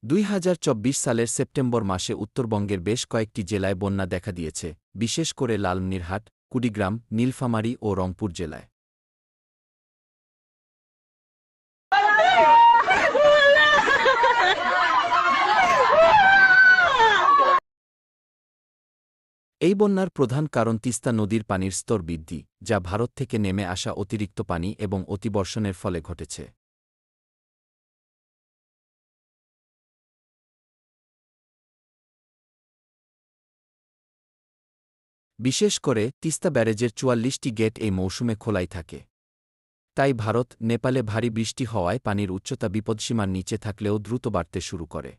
২০২৪ সালের সেপ্টেম্বর মাসে উত্তরবঙ্গের বেশ কয়েকটি জেলায় বন্যা দেখা দিয়েছে, বিশেষ করে লালমনিরহাট, কুড়িগ্রাম, নীলফামারী ও রংপুর জেলায়। এই বন্যার প্রধান কারণ তিস্তা নদীর পানির স্তর বৃদ্ধি, যা ভারত থেকে নেমে আসা অতিরিক্ত পানি এবং অতিবর্ষণের ফলে ঘটেছে। বিশেষ করে তিস্তা ব্যারেজের ৪৪টি গেট এই মৌসুমে খোলাই থাকে। তাই ভারত, নেপালে ভারী বৃষ্টি হওয়ায় পানির উচ্চতা বিপদসীমার নিচে থাকলেও দ্রুত বাড়তে শুরু করে।